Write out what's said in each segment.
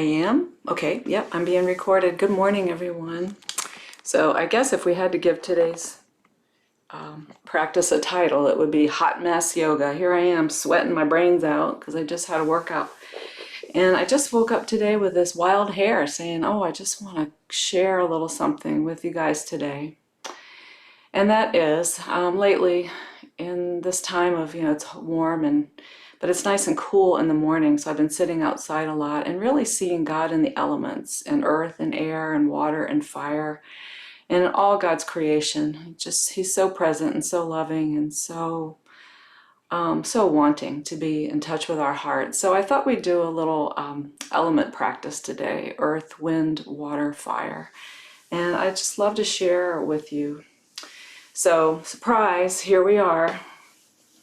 am? Okay, yep, I'm being recorded. Good morning, everyone. So I guess if we had to give today's practice a title, it would be Hot Mess Yoga. Here I am sweating my brains out because I just had a workout. And I just woke up today with this wild hair saying, oh, I just want to share a little something with you guys today. And that is, lately in this time of, it's warm but it's nice and cool in the morning, so I've been sitting outside a lot and really seeing God in the elements, and earth and air and water and fire and all God's creation. He's so present and so loving and so wanting to be in touch with our hearts. So I thought we'd do a little element practice today: earth, wind, water, fire. And I just love to share with you. So, surprise, here we are.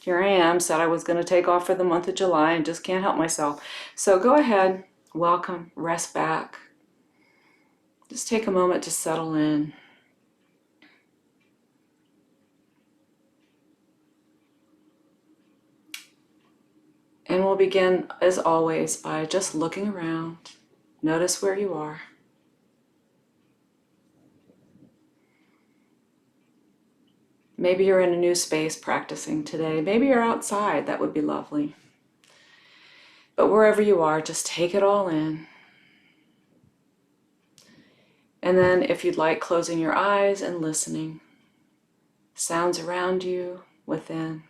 Here I am, said I was going to take off for the month of July and just can't help myself. So go ahead, welcome, rest back. Just take a moment to settle in. And we'll begin, as always, by just looking around. Notice where you are. Maybe you're in a new space practicing today. Maybe you're outside. That would be lovely. But wherever you are, just take it all in. And then, if you'd like, closing your eyes and listening. Sounds around you, within.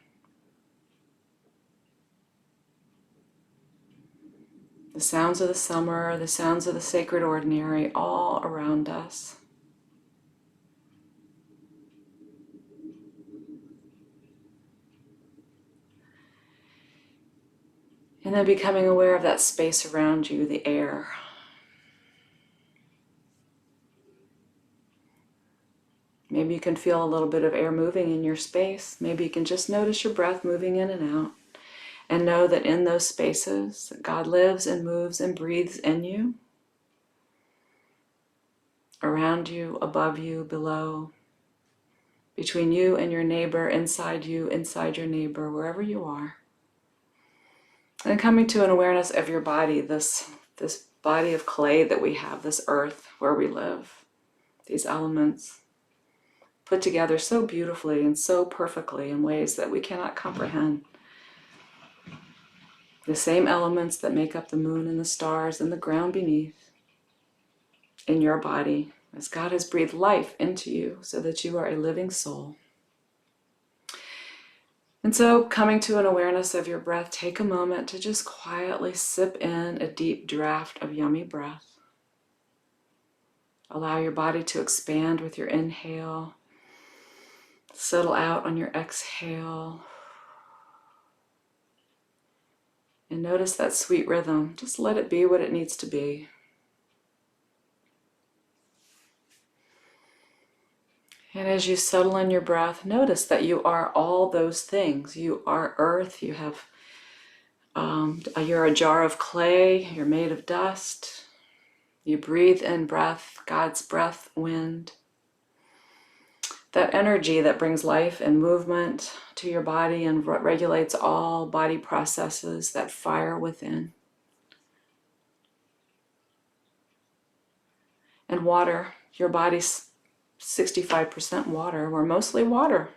The sounds of the summer, the sounds of the sacred ordinary, all around us. And then becoming aware of that space around you, the air. Maybe you can feel a little bit of air moving in your space. Maybe you can just notice your breath moving in and out. And know that in those spaces, God lives and moves and breathes in you. Around you, above you, below. Between you and your neighbor, inside you, inside your neighbor, wherever you are. And coming to an awareness of your body, this body of clay that we have, this earth where we live, these elements put together so beautifully and so perfectly in ways that we cannot comprehend. The same elements that make up the moon and the stars and the ground beneath in your body, as God has breathed life into you so that you are a living soul. And so, coming to an awareness of your breath, take a moment to just quietly sip in a deep draft of yummy breath. Allow your body to expand with your inhale. Settle out on your exhale. And notice that sweet rhythm. Just let it be what it needs to be. And as you settle in your breath, notice that you are all those things. You are earth. You have, you're a jar of clay. You're made of dust. You breathe in breath, God's breath, wind. That energy that brings life and movement to your body and regulates all body processes, that fire within. And water, your body's 65% water. We're mostly water.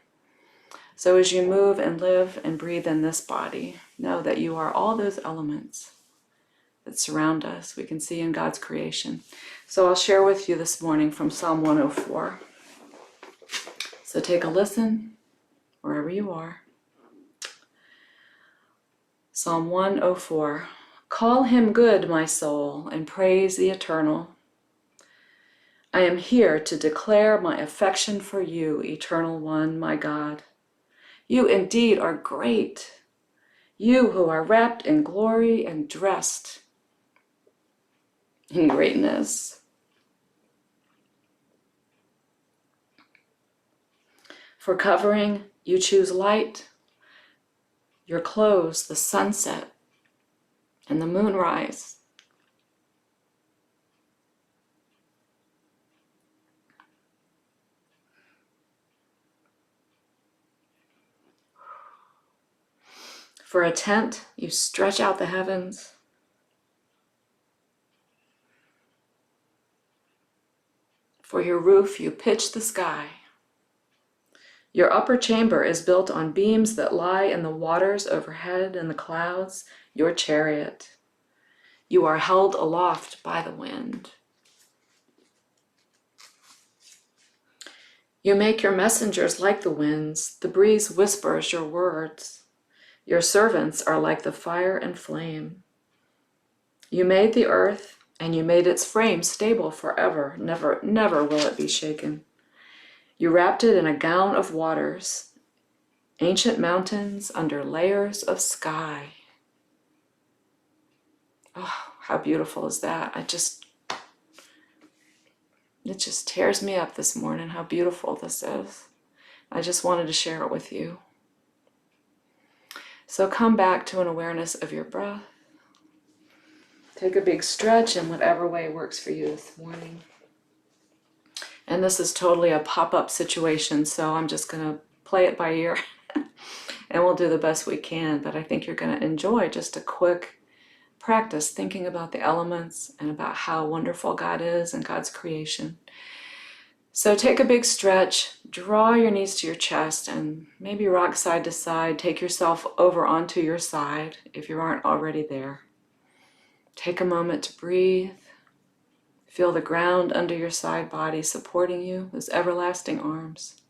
So as you move and live and breathe in this body, know that you are all those elements that surround us, we can see in God's creation. So I'll share with you this morning from Psalm 104. So take a listen wherever you are. Psalm 104. Call him good, my soul, and praise the Eternal. I am here to declare my affection for you, Eternal One, my God. You indeed are great, you who are wrapped in glory and dressed in greatness. For covering, you choose light, your clothes, the sunset and the moonrise. For a tent, you stretch out the heavens. For your roof, you pitch the sky. Your upper chamber is built on beams that lie in the waters overhead and the clouds, your chariot. You are held aloft by the wind. You make your messengers like the winds. The breeze whispers your words. Your servants are like the fire and flame. You made the earth, and you made its frame stable forever. Never, never will it be shaken. You wrapped it in a gown of waters, ancient mountains under layers of sky. Oh, how beautiful is that? It just tears me up this morning how beautiful this is. I just wanted to share it with you. So come back to an awareness of your breath. Take a big stretch in whatever way works for you this morning. And this is totally a pop-up situation, so I'm just going to play it by ear and we'll do the best we can. But I think you're going to enjoy just a quick practice thinking about the elements and about how wonderful God is and God's creation. So take a big stretch, draw your knees to your chest, and maybe rock side to side. Take yourself over onto your side if you aren't already there. Take a moment to breathe. Feel the ground under your side body supporting you, those everlasting arms.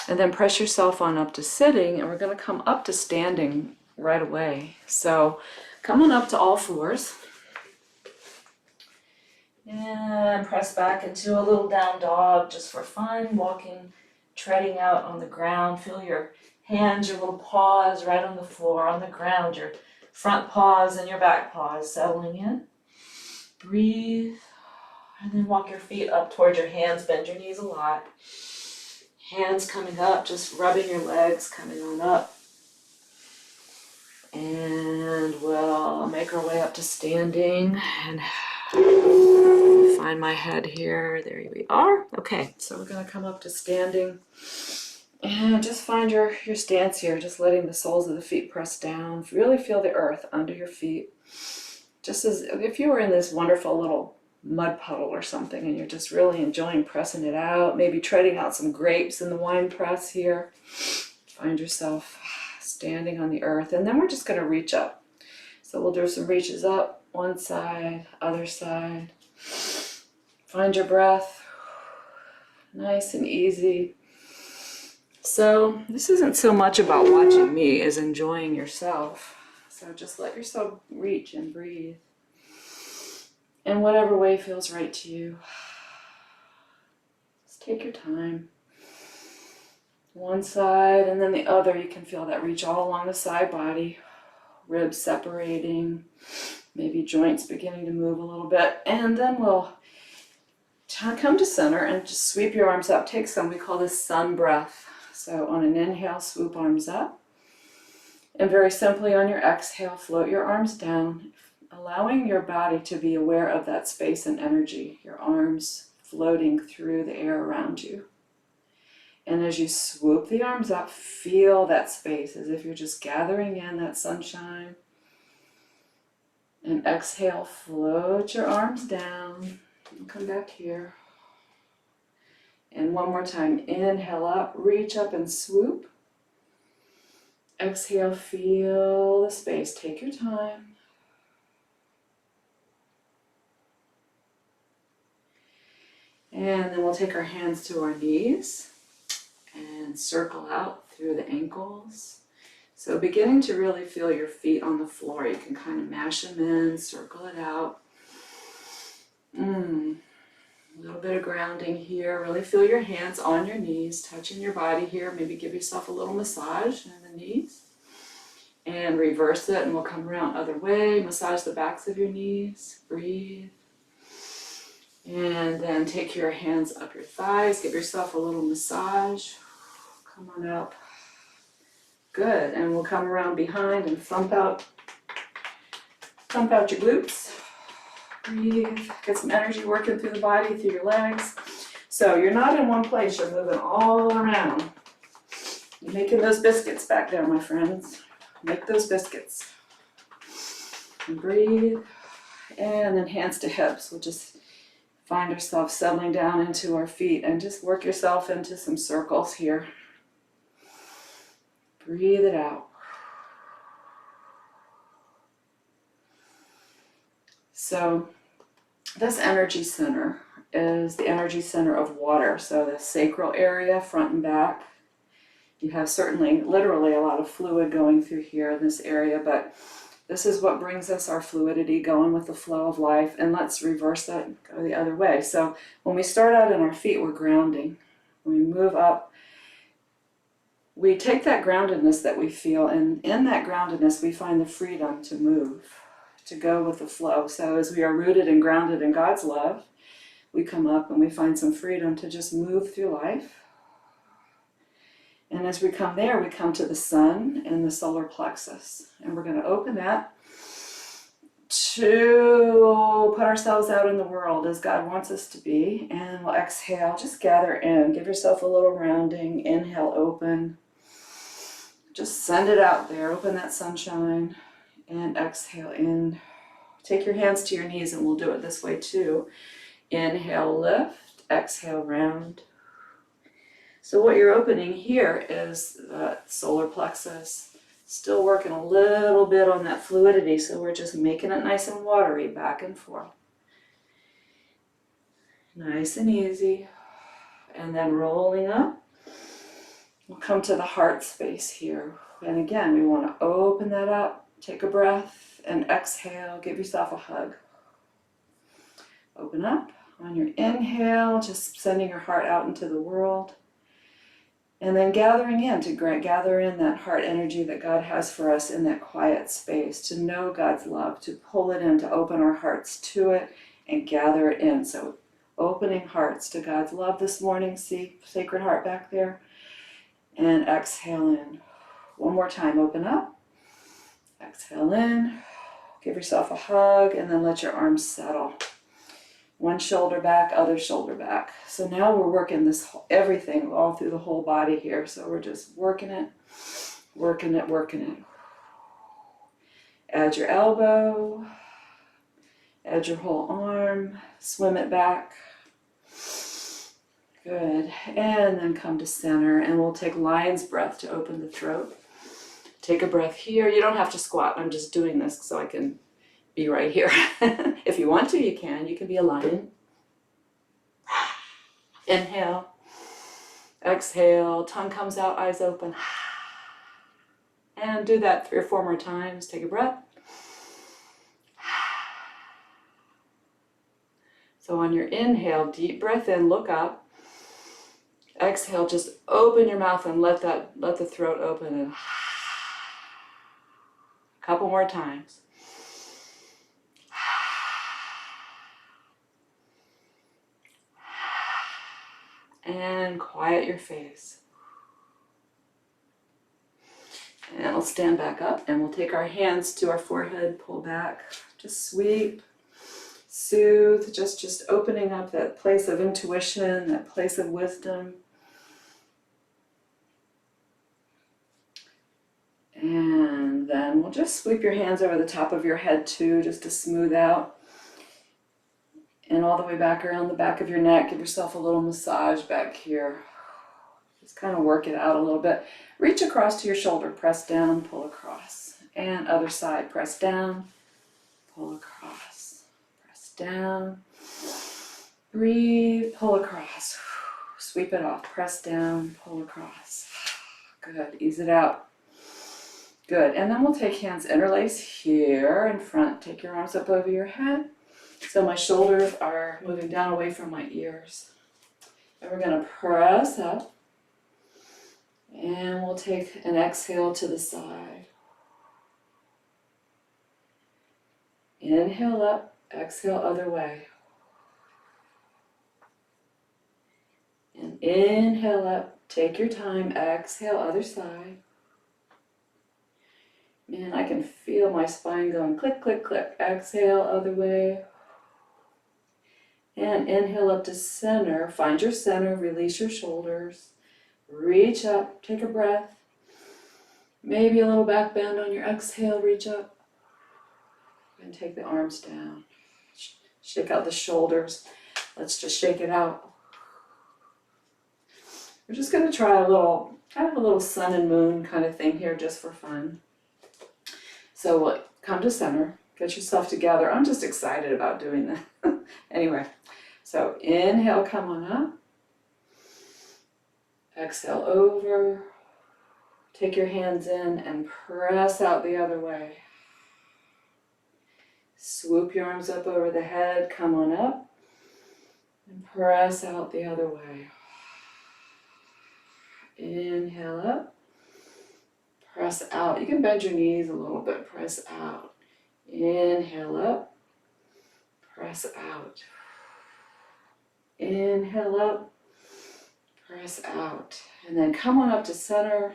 And then press yourself on up to sitting, and we're going to come up to standing right away. So come on up to all fours. And press back into a little down dog just for fun, walking, treading out on the ground. Feel your hands, your little paws right on the floor, on the ground, your front paws and your back paws settling in. Breathe, and then walk your feet up towards your hands, bend your knees a lot. Hands coming up, just rubbing your legs, coming on up. And we'll make our way up to standing and find my head here. There we are. Okay, so we're going to come up to standing and just find your stance here, just letting the soles of the feet press down. Really feel the earth under your feet. Just as if you were in this wonderful little mud puddle or something and you're just really enjoying pressing it out, maybe treading out some grapes in the wine press here. Find yourself standing on the earth, and then we're just going to reach up. So we'll do some reaches up, one side, other side. Find your breath, nice and easy. So this isn't so much about watching me as enjoying yourself. So just let yourself reach and breathe in whatever way feels right to you. Just take your time. One side and then the other, you can feel that reach all along the side body, ribs separating, maybe joints beginning to move a little bit. And then we'll come to center and just sweep your arms up. Take some, we call this sun breath. So on an inhale, swoop arms up. And very simply on your exhale, float your arms down, allowing your body to be aware of that space and energy, your arms floating through the air around you. And as you swoop the arms up, feel that space as if you're just gathering in that sunshine. And exhale, float your arms down. And come back here. And one more time, inhale up, reach up and swoop. Exhale, feel the space. Take your time. And then we'll take our hands to our knees and circle out through the ankles. So beginning to really feel your feet on the floor. You can kind of mash them in, circle it out. A little bit of grounding here. Really feel your hands on your knees, touching your body here. Maybe give yourself a little massage in the knees. And reverse it, and we'll come around other way. Massage the backs of your knees. Breathe. And then take your hands up your thighs. Give yourself a little massage. Come on up. Good. And we'll come around behind and thump out your glutes. Breathe. Get some energy working through the body, through your legs. So you're not in one place. You're moving all around. You're making those biscuits back there, my friends. Make those biscuits. And breathe. And then hands to hips. We'll just find ourselves settling down into our feet, and just work yourself into some circles here. Breathe it out. So this energy center is the energy center of water. So the sacral area, front and back. You have certainly, literally, a lot of fluid going through here in this area, but this is what brings us our fluidity, going with the flow of life. And let's reverse that and go the other way. So when we start out in our feet, we're grounding. When we move up, we take that groundedness that we feel, and in that groundedness, we find the freedom to move, to go with the flow. So as we are rooted and grounded in God's love, we come up and we find some freedom to just move through life. And as we come there, we come to the sun and the solar plexus. And we're going to open that to put ourselves out in the world as God wants us to be. And we'll exhale, just gather in. Give yourself a little rounding. Inhale, open. Just send it out there. Open that sunshine. And exhale in. Take your hands to your knees, and we'll do it this way too. Inhale, lift. Exhale, round. So what you're opening here is the solar plexus. Still working a little bit on that fluidity, so we're just making it nice and watery, back and forth. Nice and easy. And then rolling up. We'll come to the heart space here. And again, we want to open that up. Take a breath and exhale. Give yourself a hug. Open up. On your inhale, just sending your heart out into the world. And then gathering in, to gather in that heart energy that God has for us in that quiet space, to know God's love, to pull it in, to open our hearts to it and gather it in. So opening hearts to God's love this morning. See Sacred Heart back there. And exhale in. One more time, open up. Exhale in. Give yourself a hug, and then let your arms settle. One shoulder back, other shoulder back. So now we're working this everything all through the whole body here. So we're just working it, working it, working it. Add your elbow, add your whole arm, swim it back. Good. And then come to center, and we'll take lion's breath to open the throat. Take a breath here. You don't have to squat. I'm just doing this so I can be right here. If you want to, you can. You can be a lion. Inhale. Exhale. Tongue comes out, eyes open. And do that 3 or 4 more times. Take a breath. So on your inhale, deep breath in, look up. Exhale, just open your mouth and let the throat open. And a couple more times. And quiet your face. And we'll stand back up, and we'll take our hands to our forehead, pull back, just sweep, soothe, just opening up that place of intuition, that place of wisdom. And then we'll just sweep your hands over the top of your head too, just to smooth out. And all the way back around the back of your neck. Give yourself a little massage back here. Just kind of work it out a little bit. Reach across to your shoulder, press down, pull across. And other side, press down, pull across. Press down, breathe, pull across. Sweep it off, press down, pull across. Good, ease it out. Good, and then we'll take hands interlace here in front. Take your arms up over your head. So my shoulders are moving down away from my ears. And we're going to press up. And we'll take an exhale to the side. Inhale up, exhale other way. And inhale up, take your time, exhale other side. Man, I can feel my spine going click, click, click. Exhale other way. And inhale up to center. Find your center, release your shoulders. Reach up, take a breath. Maybe a little back bend on your exhale, reach up. And take the arms down. Shake out the shoulders. Let's just shake it out. We're just going to try a little, kind of a little sun and moon kind of thing here just for fun. So come to center, get yourself together. I'm just excited about doing that. Anyway, so inhale, come on up. Exhale over. Take your hands in and press out the other way. Swoop your arms up over the head, come on up. And press out the other way. Inhale up. Press out. You can bend your knees a little bit. Press out. Inhale up. Press out. Inhale up. Press out. And then come on up to center.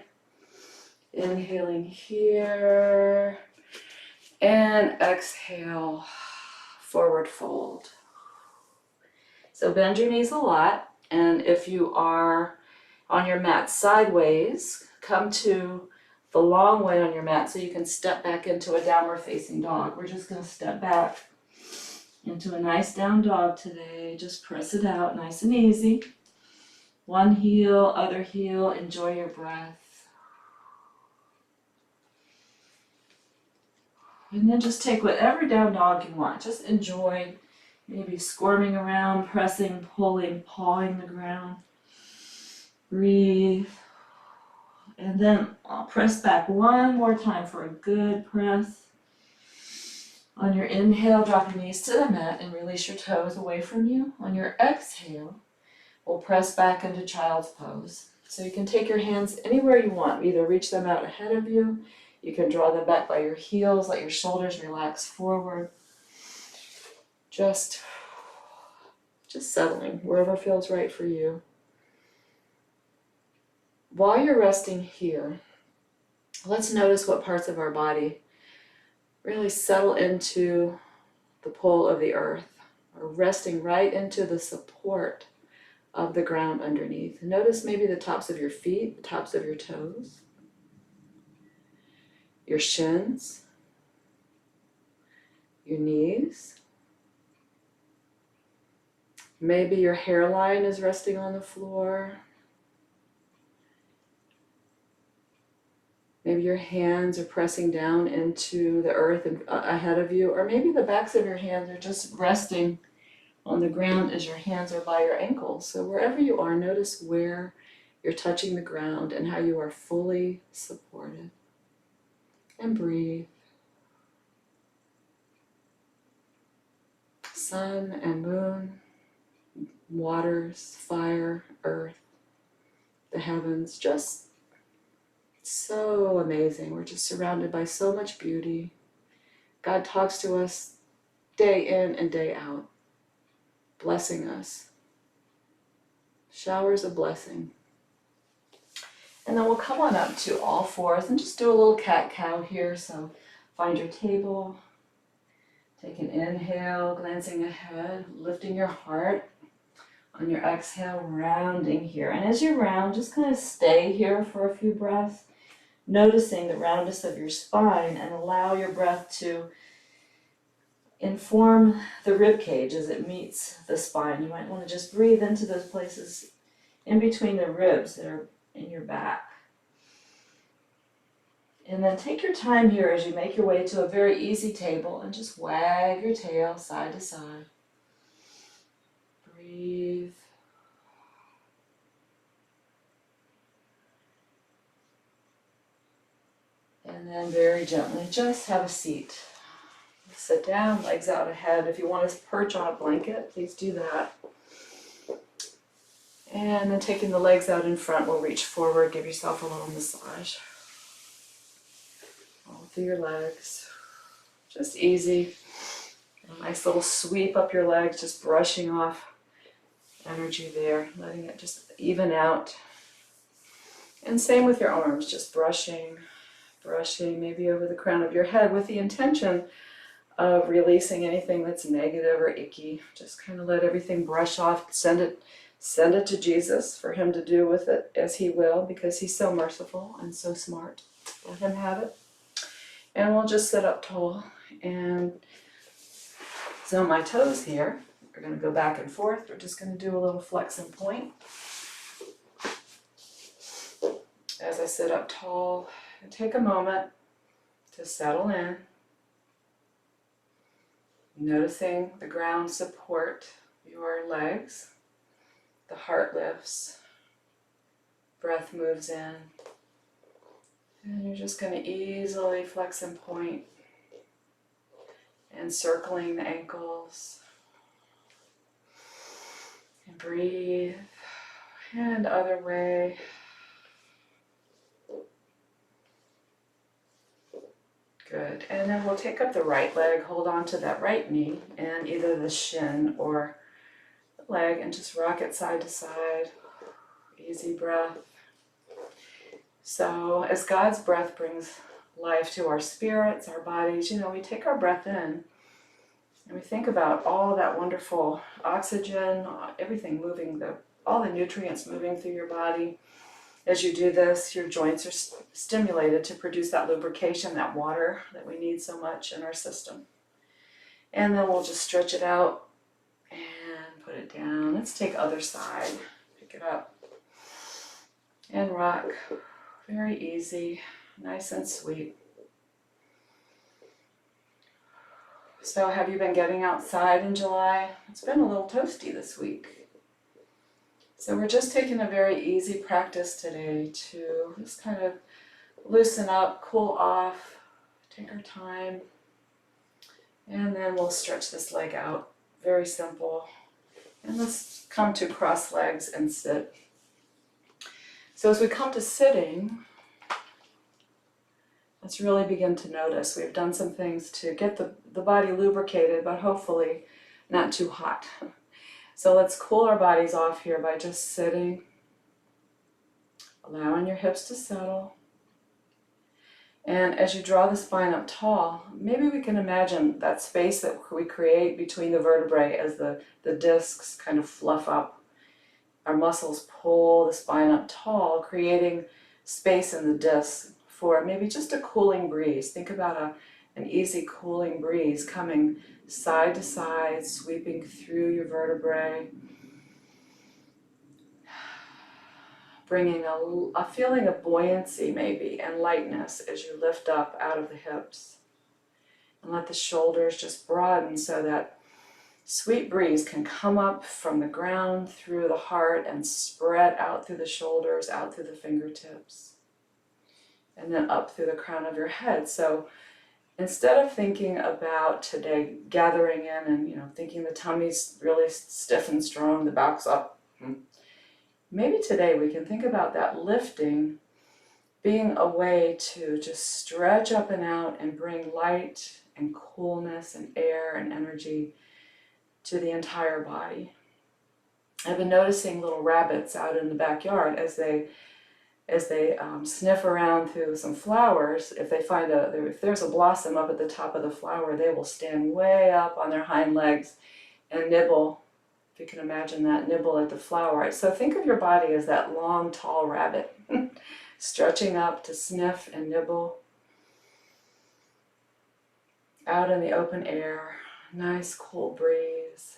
Inhaling here. And exhale. Forward fold. So bend your knees a lot. And if you are on your mat sideways, come to the long way on your mat so you can step back into a downward facing dog. We're just going to step back into a nice down dog today. Just press it out nice and easy. One heel, other heel. Enjoy your breath. And then just take whatever down dog you want. Just enjoy maybe squirming around, pressing, pulling, pawing the ground. Breathe. And then I'll press back one more time for a good press. On your inhale, drop your knees to the mat and release your toes away from you. On your exhale, we'll press back into child's pose. So you can take your hands anywhere you want. Either reach them out ahead of you. You can draw them back by your heels. Let your shoulders relax forward. Just settling wherever feels right for you. While you're resting here, let's notice what parts of our body really settle into the pull of the earth, or resting right into the support of the ground underneath. Notice maybe the tops of your feet, the tops of your toes, your shins, your knees. Maybe your hairline is resting on the floor. Maybe your hands are pressing down into the earth ahead of you, or maybe the backs of your hands are just resting on the ground as your hands are by your ankles. So wherever you are, notice where you're touching the ground and how you are fully supported. And breathe. Sun and moon, waters, fire, earth, the heavens, just so amazing. We're just surrounded by so much beauty. God talks to us day in and day out, blessing us. Showers of blessing. And then we'll come on up to all fours and just do a little cat-cow here. So find your table. Take an inhale, glancing ahead, lifting your heart. On your exhale, rounding here. And as you round, just kind of stay here for a few breaths, noticing the roundness of your spine, and allow your breath to inform the rib cage as it meets the spine. You might want to just breathe into those places in between the ribs that are in your back. And then take your time here as you make your way to a very easy table and just wag your tail side to side. Breathe. And then very gently, just have a seat. Sit down, legs out ahead. If you want to perch on a blanket, please do that. And then taking the legs out in front, we'll reach forward, give yourself a little massage. All through your legs. Just easy. A nice little sweep up your legs, just brushing off energy there, letting it just even out. And same with your arms, just brushing maybe over the crown of your head with the intention of releasing anything that's negative or icky. Just kind of let everything brush off, send it to Jesus for him to do with it as he will, because he's so merciful and so smart. Let him have it. And we'll just sit up tall and zone my toes here. We're going to go back and forth. We're just going to do a little flex and point. As I sit up tall, and take a moment to settle in. Noticing the ground support your legs. The heart lifts. Breath moves in. And you're just going to easily flex and point. And circling the ankles. And breathe. And other way. Good. And then we'll take up the right leg, hold on to that right knee and either the shin or the leg and just rock it side to side. Easy breath. So as God's breath brings life to our spirits, our bodies, you know, we take our breath in and we think about all that wonderful oxygen, everything moving, all the nutrients moving through your body. As you do this, your joints are stimulated to produce that lubrication, that water that we need so much in our system. And then we'll just stretch it out and put it down. Let's take other side. Pick it up and rock. Very easy, nice and sweet. So have you been getting outside in July? It's been a little toasty this week. So we're just taking a very easy practice today to just kind of loosen up, cool off, take our time, and then we'll stretch this leg out. Very simple. And let's come to cross legs and sit. So as we come to sitting, let's really begin to notice. We've done some things to get the body lubricated, but hopefully not too hot. So let's cool our bodies off here by just sitting, allowing your hips to settle. And as you draw the spine up tall, maybe we can imagine that space that we create between the vertebrae as the discs kind of fluff up. Our muscles pull the spine up tall, creating space in the discs for maybe just a cooling breeze. Think about an easy cooling breeze coming side to side, sweeping through your vertebrae, bringing a feeling of buoyancy maybe and lightness as you lift up out of the hips. And let the shoulders just broaden so that sweet breeze can come up from the ground through the heart and spread out through the shoulders, out through the fingertips, and then up through the crown of your head. So instead of thinking about today gathering in and thinking the tummy's really stiff and strong, the back's up, maybe today we can think about that lifting being a way to just stretch up and out and bring light and coolness and air and energy to the entire body. I've been noticing little rabbits out in the backyard as they sniff around through some flowers. If they find if there's a blossom up at the top of the flower, they will stand way up on their hind legs and nibble. If you can imagine that, nibble at the flower. So think of your body as that long, tall rabbit, stretching up to sniff and nibble. Out in the open air, nice cool breeze.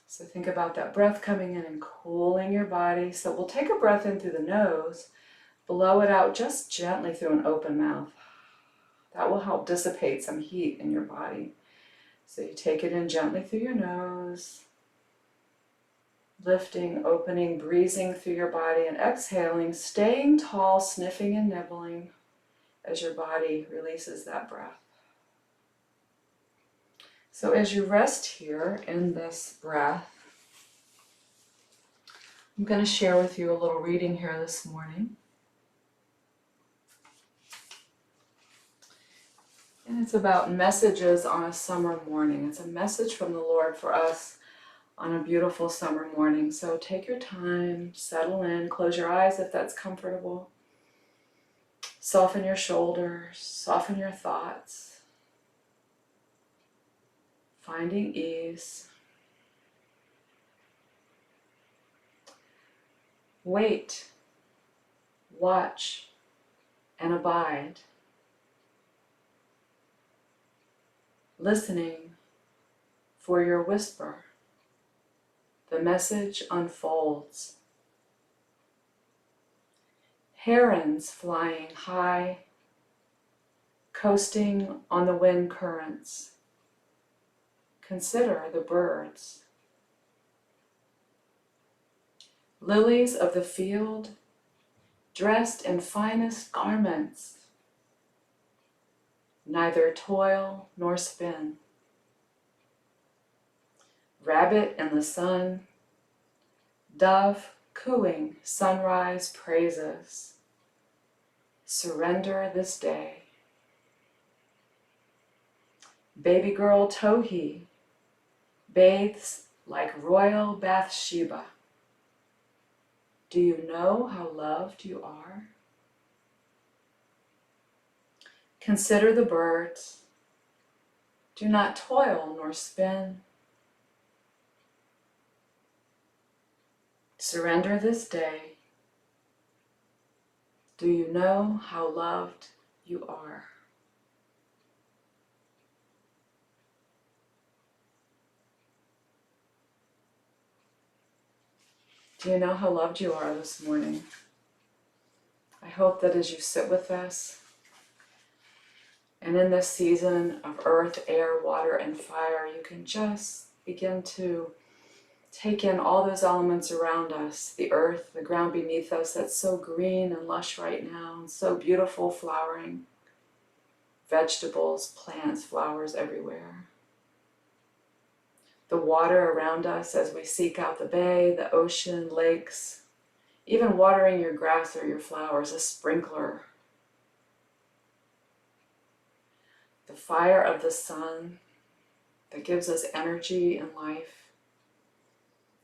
So think about that breath coming in and cooling your body. So we'll take a breath in through the nose, blow it out just gently through an open mouth. That will help dissipate some heat in your body. So you take it in gently through your nose, lifting, opening, breathing through your body, and exhaling, staying tall, sniffing and nibbling as your body releases that breath. So as you rest here in this breath, I'm going to share with you a little reading here this morning. And it's about messages on a summer morning. It's a message from the Lord for us on a beautiful summer morning. So take your time, settle in, close your eyes if that's comfortable. Soften your shoulders, soften your thoughts. Finding ease. Wait, watch, and abide. listening for your whisper. The message unfolds. Herons flying high, coasting on the wind currents. Consider the birds. Lilies of the field, dressed in finest garments, neither toil nor spin. Rabbit in the sun, dove cooing sunrise praises. Surrender this day. Baby girl Tohi bathes like royal Bathsheba. Do you know how loved you are? Consider the birds. Do not toil nor spin. Surrender this day. Do you know how loved you are? Do you know how loved you are this morning? I hope that as you sit with us, and in this season of earth, air, water, and fire, you can just begin to take in all those elements around us, the earth, the ground beneath us that's so green and lush right now, and so beautiful, flowering, vegetables, plants, flowers everywhere. The water around us as we seek out the bay, the ocean, lakes, even watering your grass or your flowers, a sprinkler. The fire of the sun that gives us energy and life.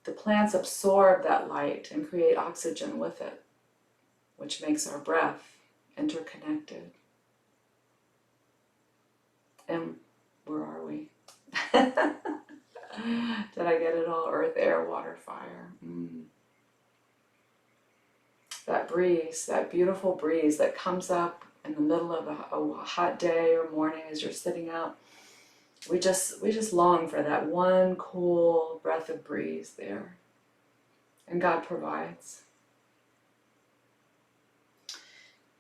The plants absorb that light and create oxygen with it, which makes our breath interconnected. And where are we? Did I get it all? Earth, air, water, fire. That breeze, that beautiful breeze that comes up in the middle of a hot day or morning as you're sitting out. We just long for that one cool breath of breeze there. And God provides.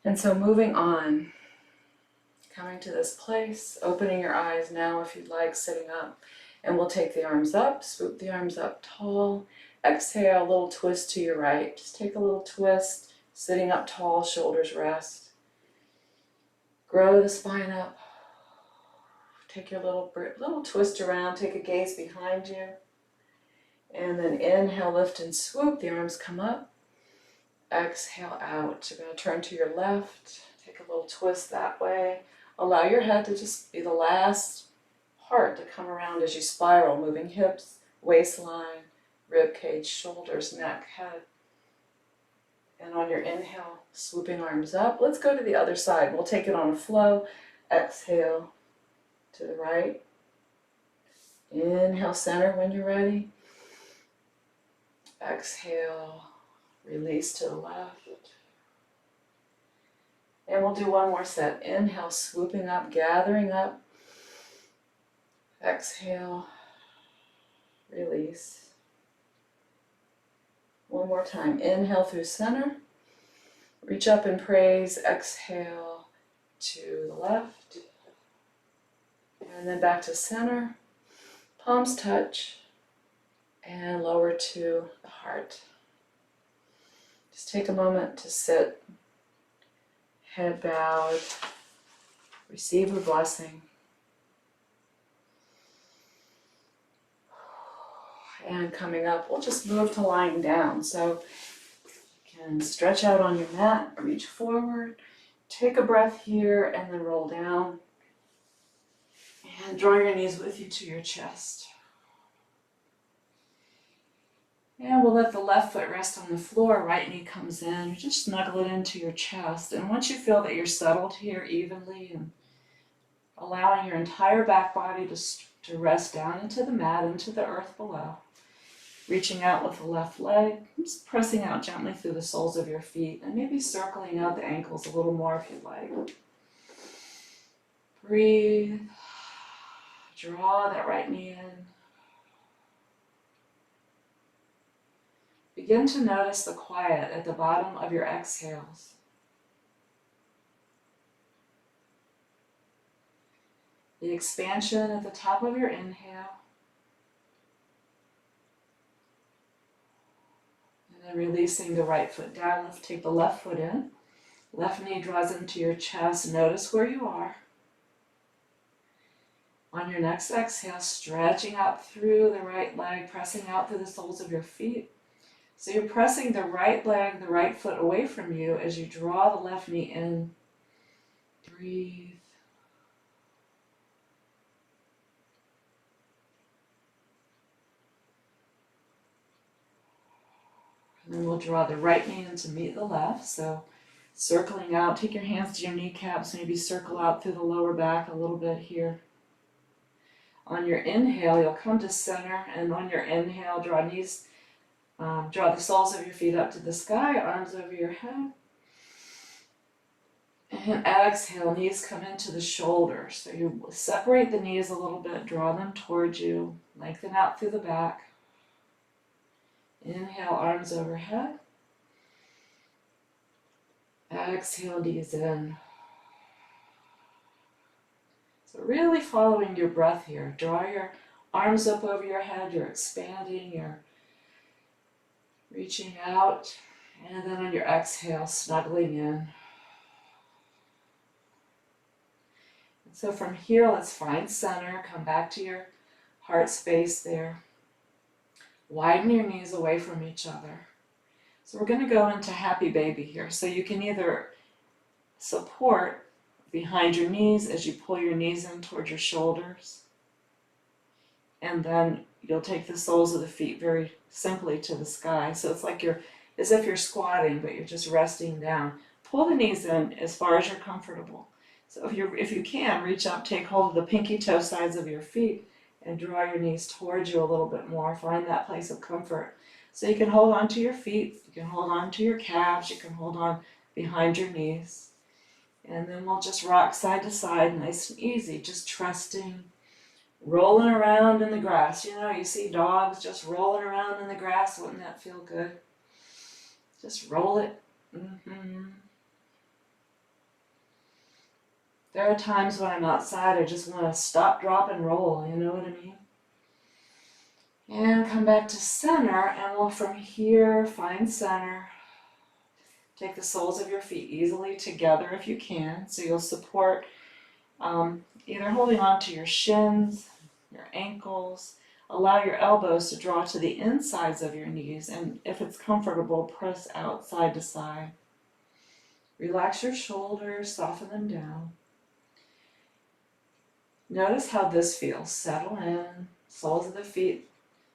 And so moving on, coming to this place, opening your eyes now if you'd like, sitting up. And we'll take the arms up, swoop the arms up tall. Exhale, a little twist to your right. Just take a little twist, sitting up tall, shoulders rest. Grow the spine up. Take your little twist around, take a gaze behind you. And then inhale, lift and swoop, the arms come up. Exhale out. You're going to turn to your left, take a little twist that way. Allow your head to just be the last part to come around as you spiral, moving hips, waistline, rib cage, shoulders, neck, head. And on your inhale, swooping arms up. Let's go to the other side. We'll take it on a flow. Exhale to the right. Inhale, center when you're ready. Exhale, release to the left. And we'll do one more set. Inhale, swooping up, gathering up. Exhale, release. One more time. Inhale through center. Reach up and praise. Exhale to the left. And then back to center. Palms touch. And lower to the heart. Just take a moment to sit. Head bowed. Receive a blessing. And coming up, we'll just move to lying down. So you can stretch out on your mat, reach forward, take a breath here, and then roll down. And draw your knees with you to your chest. And we'll let the left foot rest on the floor, right knee comes in. You just snuggle it into your chest. And once you feel that you're settled here evenly and allowing your entire back body to rest down into the mat, into the earth below. Reaching out with the left leg, just pressing out gently through the soles of your feet and maybe circling out the ankles a little more if you'd like. Breathe. Draw that right knee in. Begin to notice the quiet at the bottom of your exhales. The expansion at the top of your inhale. And then releasing the right foot down. Let's take the left foot in. Left knee draws into your chest. Notice where you are. On your next exhale, stretching out through the right leg, pressing out through the soles of your feet. So you're pressing the right leg, the right foot away from you as you draw the left knee in. Breathe. And then we'll draw the right knee in to meet the left. So circling out, take your hands to your kneecaps, maybe circle out through the lower back a little bit here. On your inhale, you'll come to center, and on your inhale, draw the soles of your feet up to the sky, arms over your head. And exhale, knees come into the shoulders. So you separate the knees a little bit, draw them towards you, lengthen out through the back. Inhale, arms overhead. Exhale, knees in. So really following your breath here. Draw your arms up over your head. You're expanding. You're reaching out. And then on your exhale, snuggling in. And so from here, let's find center. Come back to your heart space there. Widen your knees away from each other. So we're going to go into happy baby here. So you can either support behind your knees as you pull your knees in towards your shoulders. And then you'll take the soles of the feet very simply to the sky. So it's like as if you're squatting, but you're just resting down. Pull the knees in as far as you're comfortable. So if you can, reach up, take hold of the pinky toe sides of your feet and draw your knees towards you a little bit more. Find that place of comfort. So you can hold on to your feet, you can hold on to your calves, you can hold on behind your knees. And then we'll just rock side to side, nice and easy, just trusting, rolling around in the grass. You know, you see dogs just rolling around in the grass. Wouldn't that feel good? Just roll it. There are times when I'm outside, I just want to stop, drop, and roll. You know what I mean? And come back to center, and we'll from here find center. Take the soles of your feet easily together if you can. So you'll support either holding on to your shins, your ankles. Allow your elbows to draw to the insides of your knees, and if it's comfortable, press out side to side. Relax your shoulders, soften them down. Notice how this feels. Settle in, soles of the feet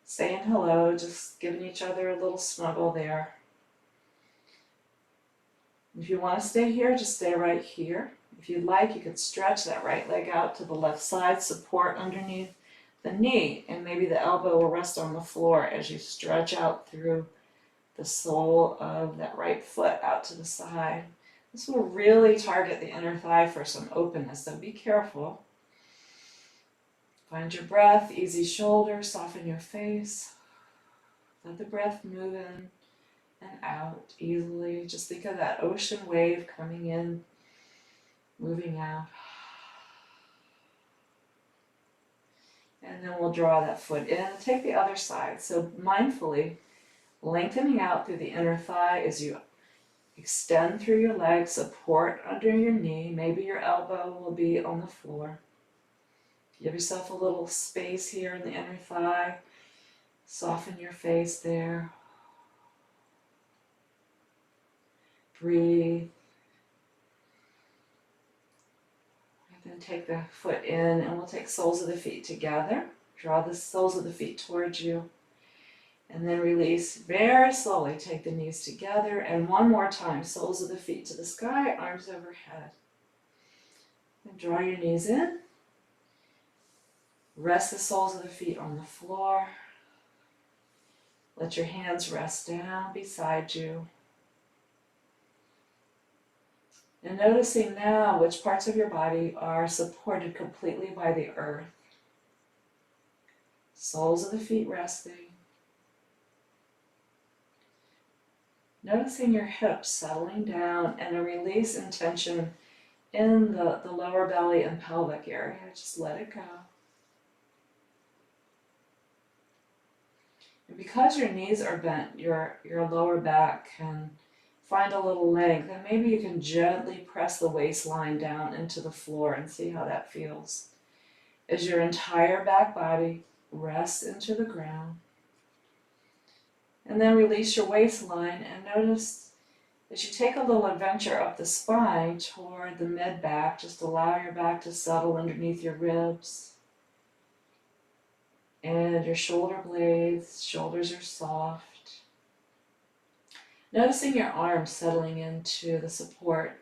saying hello, just giving each other a little snuggle there. If you want to stay here, just stay right here. If you'd like, you could stretch that right leg out to the left side, support underneath the knee, and maybe the elbow will rest on the floor as you stretch out through the sole of that right foot out to the side. This will really target the inner thigh for some openness, so be careful. Find your breath, easy shoulders, soften your face. Let the breath move in and out easily. Just think of that ocean wave coming in, moving out. And then we'll draw that foot in and take the other side. So mindfully lengthening out through the inner thigh as you extend through your leg, support under your knee. Maybe your elbow will be on the floor. Give yourself a little space here in the inner thigh. Soften your face there. Breathe. And then take the foot in, and we'll take soles of the feet together. Draw the soles of the feet towards you. And then release very slowly. Take the knees together. And one more time, soles of the feet to the sky, arms overhead. And draw your knees in. Rest the soles of the feet on the floor. Let your hands rest down beside you. And noticing now which parts of your body are supported completely by the earth. Soles of the feet resting. Noticing your hips settling down and a release and tension in the lower belly and pelvic area. Just let it go. And because your knees are bent, your lower back can find a little length, and maybe you can gently press the waistline down into the floor and see how that feels. As your entire back body rests into the ground. And then release your waistline and notice as you take a little adventure up the spine toward the mid-back. Just allow your back to settle underneath your ribs and your shoulder blades. Shoulders are soft. Noticing your arms settling into the support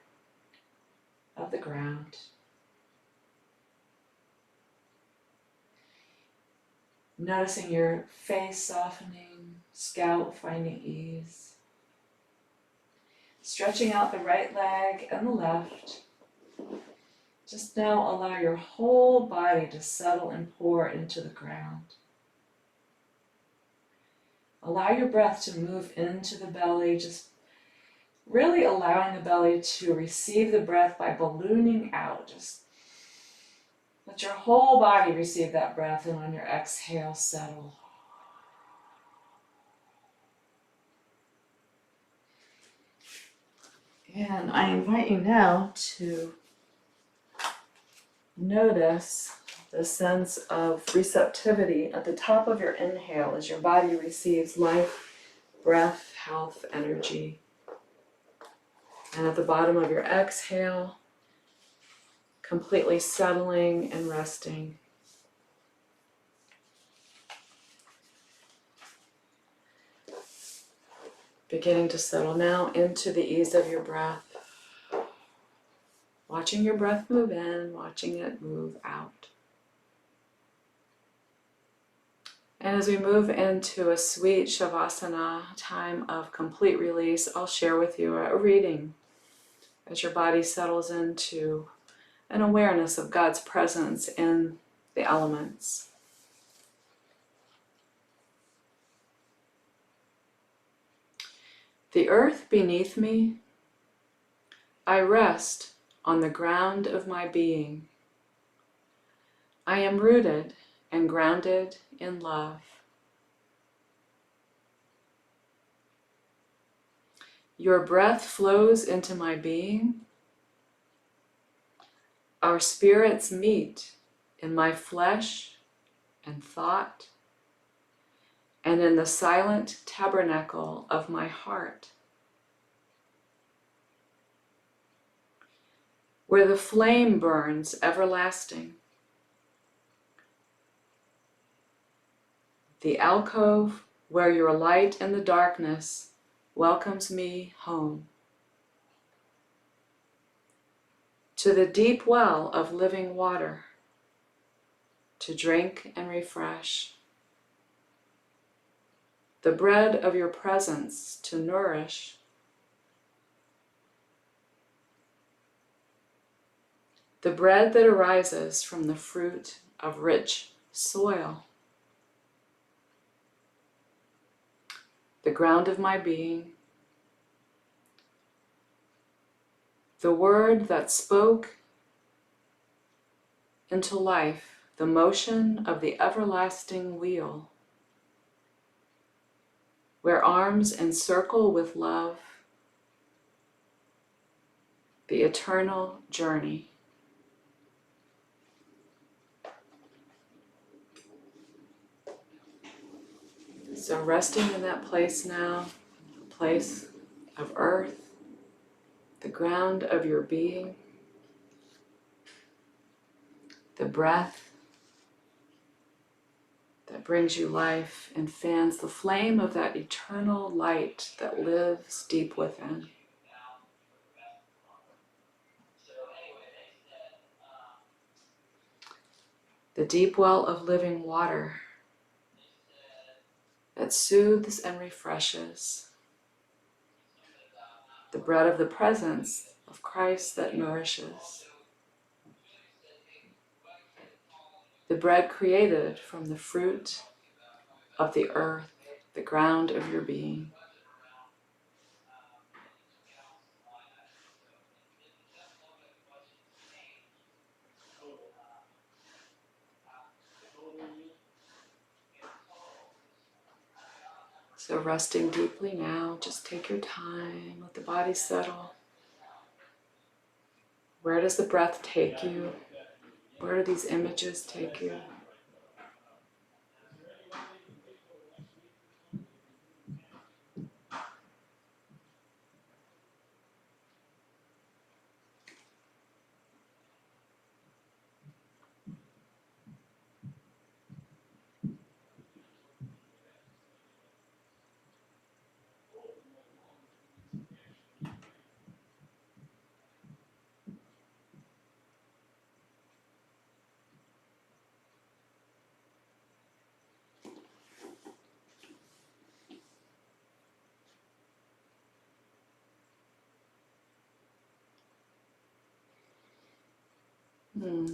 of the ground. Noticing your face softening, scalp finding ease. Stretching out the right leg and the left. Just now allow your whole body to settle and pour into the ground. Allow your breath to move into the belly, just really allowing the belly to receive the breath by ballooning out. Just let your whole body receive that breath, and on your exhale, settle. And I invite you now to notice the sense of receptivity at the top of your inhale as your body receives life, breath, health, energy. And at the bottom of your exhale, completely settling and resting. Beginning to settle now into the ease of your breath. Watching your breath move in, watching it move out. And as we move into a sweet Shavasana, time of complete release, I'll share with you a reading as your body settles into an awareness of God's presence in the elements. The earth beneath me, I rest on the ground of my being. I am rooted and grounded in love. Your breath flows into my being. Our spirits meet in my flesh and thought, and in the silent tabernacle of my heart, where the flame burns everlasting. The alcove where your light in the darkness welcomes me home. To the deep well of living water, to drink and refresh. The bread of your presence to nourish. The bread that arises from the fruit of rich soil. The ground of my being. The word that spoke into life the motion of the everlasting wheel, where arms encircle with love the eternal journey. So resting in that place now, a place of earth, the ground of your being, the breath that brings you life and fans the flame of that eternal light that lives deep within. The deep well of living water that soothes and refreshes. The bread of the presence of Christ that nourishes. The bread created from the fruit of the earth, the ground of your being. So resting deeply now, just take your time, let the body settle. Where does the breath take you? Where do these images take you?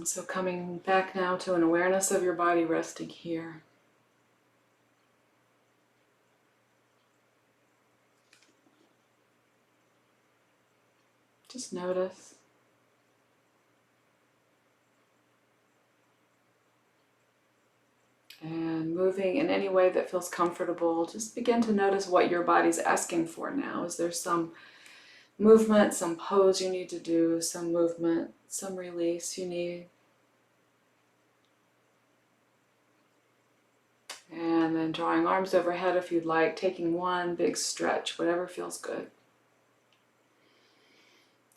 So coming back now to an awareness of your body resting here. Just notice. And moving in any way that feels comfortable, just begin to notice what your body's asking for now. Is there some movement, some pose you need to do, some movement, some release you need? And then drawing arms overhead if you'd like, taking one big stretch, whatever feels good.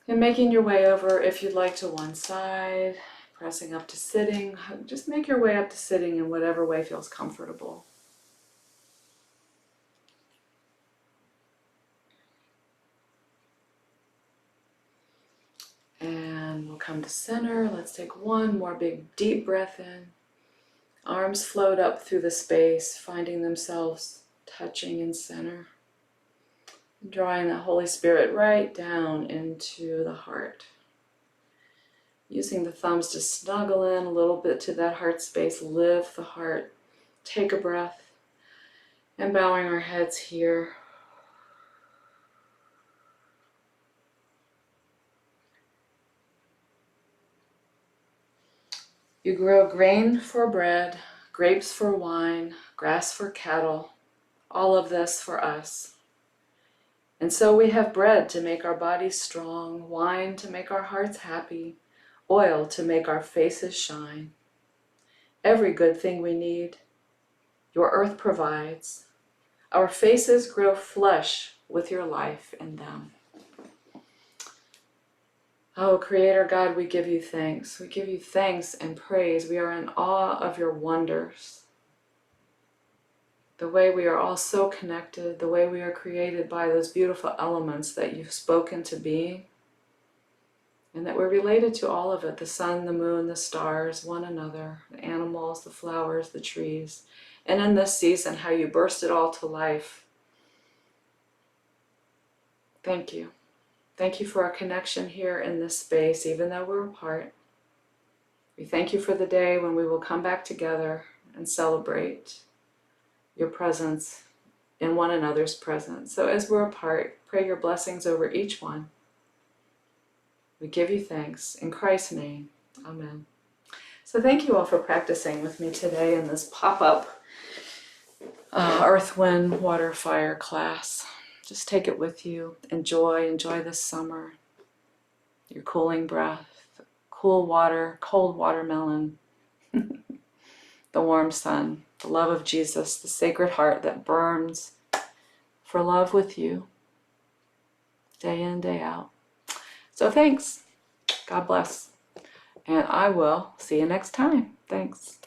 And making your way over, if you'd like, to one side, pressing up to sitting. Just make your way up to sitting in whatever way feels comfortable. And we'll come to center. Let's take one more big deep breath in. Arms float up through the space, finding themselves touching in center. Drawing the Holy Spirit right down into the heart. Using the thumbs to snuggle in a little bit to that heart space, lift the heart, take a breath, and bowing our heads here. You grow grain for bread, grapes for wine, grass for cattle, all of this for us. And so we have bread to make our bodies strong, wine to make our hearts happy, oil to make our faces shine. Every good thing we need, your earth provides. Our faces grow flush with your life in them. Oh, Creator God, we give you thanks. We give you thanks and praise. We are in awe of your wonders. The way we are all so connected, the way we are created by those beautiful elements that you've spoken to being, and that we're related to all of it, the sun, the moon, the stars, one another, the animals, the flowers, the trees. And in this season, how you burst it all to life. Thank you. Thank you for our connection here in this space, even though we're apart. We thank you for the day when we will come back together and celebrate your presence in one another's presence. So as we're apart, pray your blessings over each one. We give you thanks. In Christ's name, amen. So thank you all for practicing with me today in this pop-up Earth, Wind, Water, Fire class. Just take it with you. Enjoy this summer. Your cooling breath, cool water, cold watermelon, the warm sun, the love of Jesus, the sacred heart that burns for love with you, day in, day out. So thanks. God bless. And I will see you next time. Thanks.